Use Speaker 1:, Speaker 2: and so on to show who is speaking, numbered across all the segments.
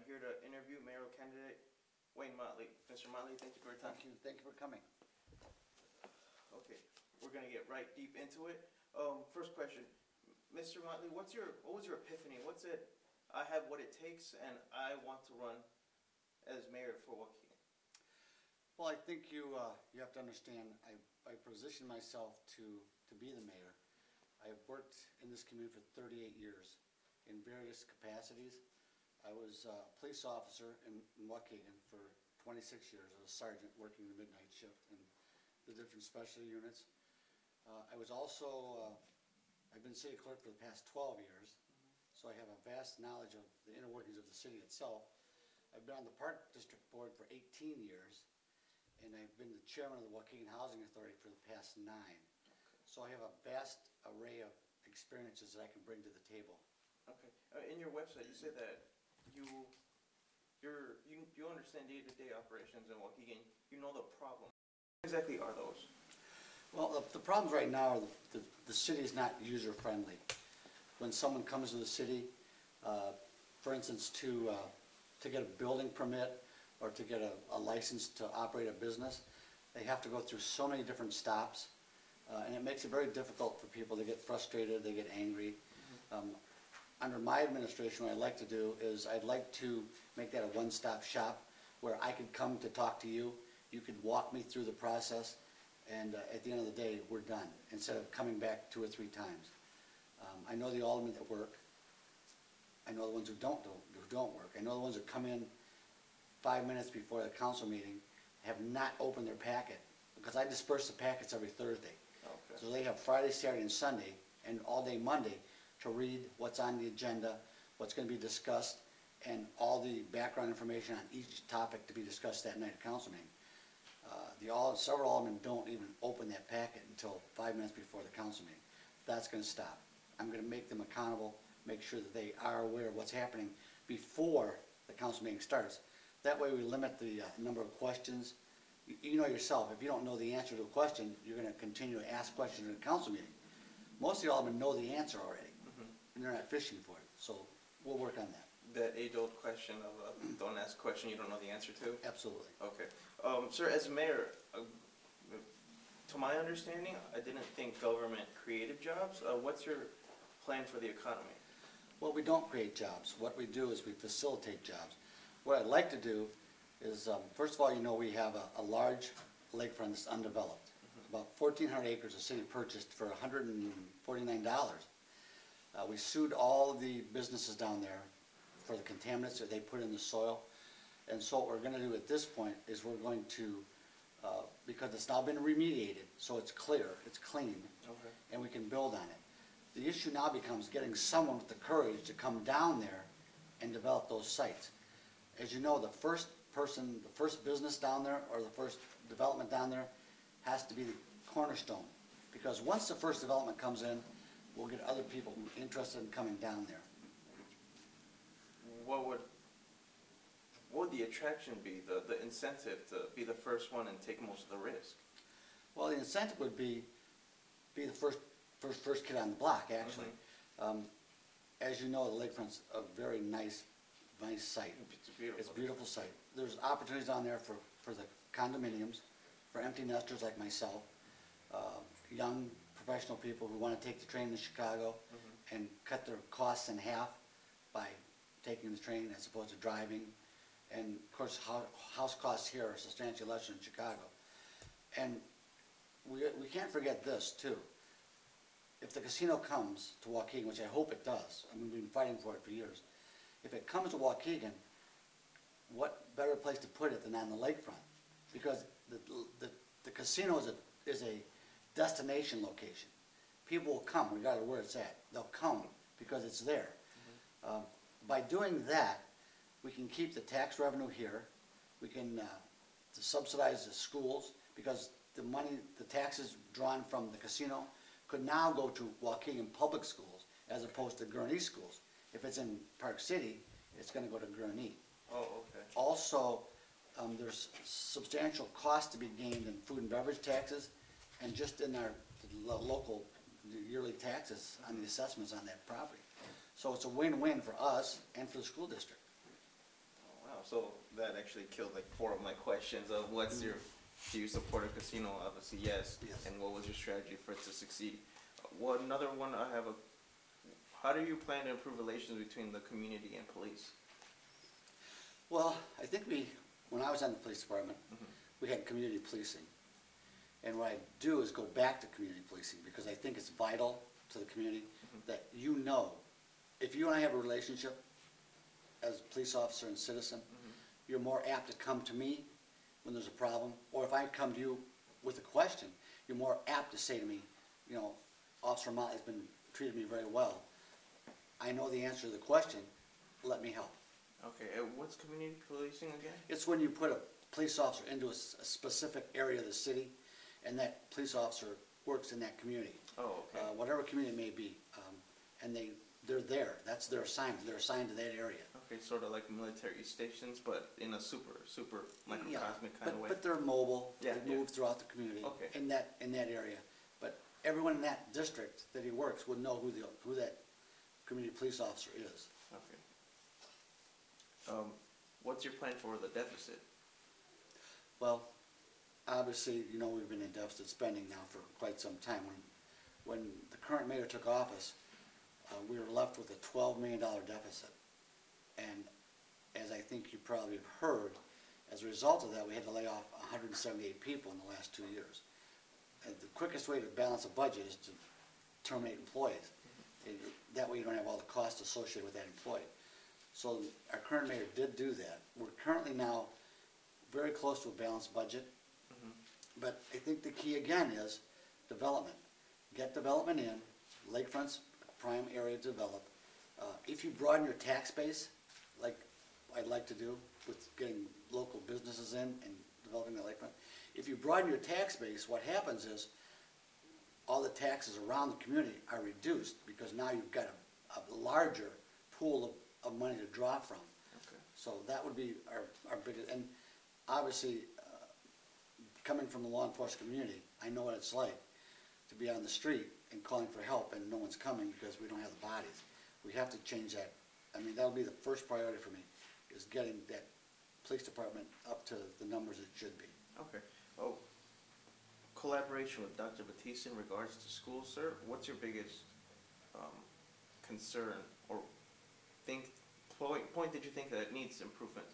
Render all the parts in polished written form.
Speaker 1: here to interview mayoral candidate Wayne Motley. Mr. Motley, thank you for your time.
Speaker 2: Thank you for coming.
Speaker 1: Okay, we're gonna get right deep into it. First question, Mr. Motley, what was your epiphany? What said, I have what it takes and I want to run as mayor for Waukegan?
Speaker 2: Well, I think you have to understand, I positioned myself to be the mayor. I've worked in this community for 38 years in various capacities. I was a police officer in Waukegan for 26 years as a sergeant working the midnight shift in the different special units. I was also, I've been city clerk for the past 12 years, so I have a vast knowledge of the inner workings of the city itself. I've been on the Park District Board for 18 years, and I've been the chairman of the Waukegan Housing Authority for the past 9. So I have a vast array of experiences that I can bring to the table.
Speaker 1: Okay. In your website, you said that you understand day-to-day operations in Waukegan. You know the problem. What exactly are those?
Speaker 2: Well, the problems right now are the city is not user-friendly. When someone comes to the city, for instance, to get a building permit or to get a license to operate a business, they have to go through so many different stops, and it makes it very difficult for people. They get frustrated, they get angry. Under my administration, what I'd like to do is I'd like to make that a one-stop shop where I could come to talk to you, you could walk me through the process, and at the end of the day, we're done, instead of coming back 2 or 3 times. I know the aldermen that work. I know the ones who don't work. I know the ones that come in 5 minutes before the council meeting, have not opened their packet, because I disperse the packets every Thursday.
Speaker 1: Okay.
Speaker 2: So they have Friday, Saturday, and Sunday, and all day Monday to read what's on the agenda, what's going to be discussed, and all the background information on each topic to be discussed that night at council meeting. Several aldermen don't even open that packet until 5 minutes before the council meeting. That's going to stop. I'm going to make them accountable, make sure that they are aware of what's happening before the council meeting starts. That way we limit the number of questions. You know yourself, if you don't know the answer to a question, you're going to continue to ask questions in the council meeting. Most of the aldermen know the answer already, and they're not fishing for it. So we'll work on that.
Speaker 1: That age-old question of don't ask a question you don't know the answer to?
Speaker 2: Absolutely.
Speaker 1: Okay. Sir, as mayor, to my understanding, I didn't think government created jobs. What's your plan for the economy?
Speaker 2: Well, we don't create jobs. What we do is we facilitate jobs. What I'd like to do is, first of all, you know we have a large lakefront that's undeveloped. About 1,400 acres the city purchased for $149. We sued all of the businesses down there for the contaminants that they put in the soil. And so what we're going to do at this point is we're going to, because it's now been remediated, so it's clear, it's clean,
Speaker 1: Okay.
Speaker 2: and we can build on it. The issue now becomes getting someone with the courage to come down there and develop those sites. As you know, the first person, the first business down there, or the first development down there, has to be the cornerstone. Because once the first development comes in, we'll get other people interested in coming down there.
Speaker 1: What would the attraction be, the incentive to be the first one and take most of the risk?
Speaker 2: Well, the incentive would be the first kid on the block, actually. As you know, the lakefront's a very nice site.
Speaker 1: It's a beautiful.
Speaker 2: It's a beautiful site. There's opportunities down there for the condominiums, for empty nesters like myself, young professional people who want to take the train to Chicago and cut their costs in half by taking the train as opposed to driving. And of course, house costs here are substantially less than in Chicago. And we can't forget this too. If the casino comes to Waukegan, which I hope it does, I mean, we've been fighting for it for years. If it comes to Waukegan, what better place to put it than on the lakefront? Because the casino is a destination location. People will come regardless of where it's at. They'll come because it's there. By doing that, we can keep the tax revenue here. We can subsidize the schools because the money, the taxes drawn from the casino could now go to Waukegan public schools as opposed to Gurnee schools. If it's in Park City, it's going to go to Gurnee.
Speaker 1: Oh, okay.
Speaker 2: Also, there's substantial cost to be gained in food and beverage taxes and just in our local yearly taxes on the assessments on that property. So it's a win-win for us and for the school district.
Speaker 1: Wow, so that actually killed like 4 of my questions of what's your, do you support a casino? Obviously, yes.
Speaker 2: Yes.
Speaker 1: And what was your strategy for it to succeed? Well, another one I have how do you plan to improve relations between the community and police?
Speaker 2: Well, I think when I was on the police department,
Speaker 1: Mhm.
Speaker 2: we had community policing. And what I do is go back to community policing because I think it's vital to the community that you know, if you and I have a relationship as a police officer and citizen, you're more apt to come to me when there's a problem, or if I come to you with a question, you're more apt to say to me, you know, Officer Motley's been treated me very well. I know the answer to the question, let me help.
Speaker 1: Okay, what's community policing again?
Speaker 2: It's when you put a police officer into a specific area of the city, and that police officer works in that community.
Speaker 1: Oh, okay.
Speaker 2: Whatever community it may be, and they're there. That's their assignment. They're assigned to that area.
Speaker 1: Okay, sort of like military stations, but in a super microcosmic kind of way.
Speaker 2: But they're mobile.
Speaker 1: Yeah,
Speaker 2: They move throughout the community.
Speaker 1: Okay.
Speaker 2: In that area. But everyone in that district that he works would know who that community police officer is.
Speaker 1: Okay. What's your plan for the deficit?
Speaker 2: Well, obviously, you know, we've been in deficit spending now for quite some time. When the current mayor took office, we were left with a $12 million deficit. And as I think you probably have heard, as a result of that, we had to lay off 178 people in the last 2 years. And the quickest way to balance a budget is to terminate employees. That way you don't have all the costs associated with that employee. So our current mayor did do that. We're currently now very close to a balanced budget. But I think the key again is development. Get development in, lakefront's prime area develop. If you broaden your tax base, like I'd like to do with getting local businesses in and developing the lakefront, if you broaden your tax base, what happens is all the taxes around the community are reduced because now you've got a larger pool of money to draw from.
Speaker 1: Okay.
Speaker 2: So that would be our biggest, and obviously, coming from the law enforcement community, I know what it's like to be on the street and calling for help and no one's coming because we don't have the bodies. We have to change that. I mean, that'll be the first priority for me, is getting that police department up to the numbers it should be.
Speaker 1: Okay. Oh, collaboration with Dr. Batista in regards to schools, sir. What's your biggest concern or point that you think that needs improvement?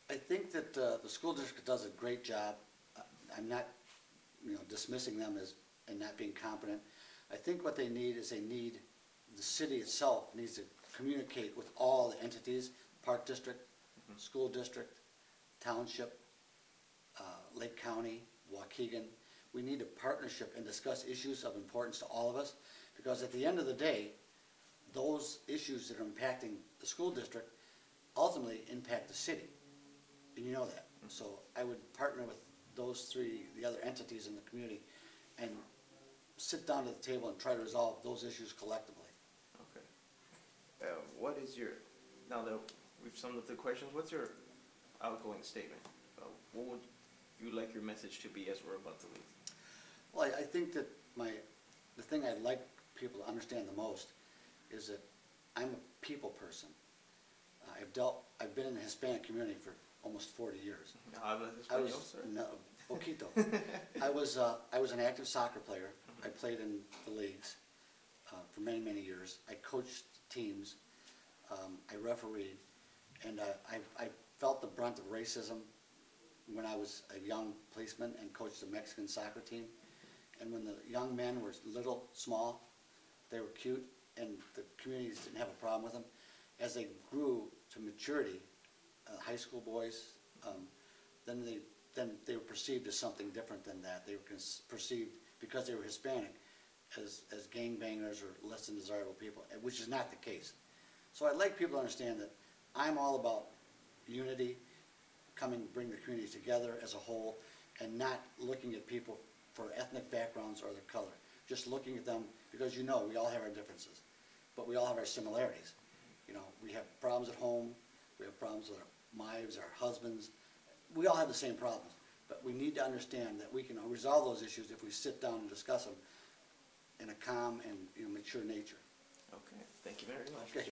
Speaker 2: I think that the school district does a great job. I'm not, dismissing them and not being competent. I think what they need is the city itself needs to communicate with all the entities, Park District, School District, Township, Lake County, Waukegan. We need a partnership and discuss issues of importance to all of us, because at the end of the day, those issues that are impacting the school district ultimately impact the city. And you know that. So I would partner with the other entities in the community and sit down at the table and try to resolve those issues collectively.
Speaker 1: Okay. What is your, now that we've summed up the questions, what's your outgoing statement? What would you like your message to be as we're about to leave?
Speaker 2: Well, I think that the thing I'd like people to understand the most is that I'm a people person. I've been in the Hispanic community for almost 40 years. No, poquito. I was an active soccer player. I played in the leagues for many, many years. I coached teams. I refereed, and I felt the brunt of racism when I was a young policeman and coached a Mexican soccer team. And when the young men were little, small, they were cute, and the communities didn't have a problem with them. As they grew to maturity, high school boys, then they were perceived as something different than that. They were perceived, because they were Hispanic, as gangbangers or less than desirable people, which is not the case. So I'd like people to understand that I'm all about unity, bring the community together as a whole, and not looking at people for ethnic backgrounds or their color. Just looking at them, because we all have our differences, but we all have our similarities. We have problems at home, we have problems with our wives, our husbands. We all have the same problems, but we need to understand that we can resolve those issues if we sit down and discuss them in a calm and mature nature.
Speaker 1: Okay, thank you very much.
Speaker 2: Okay.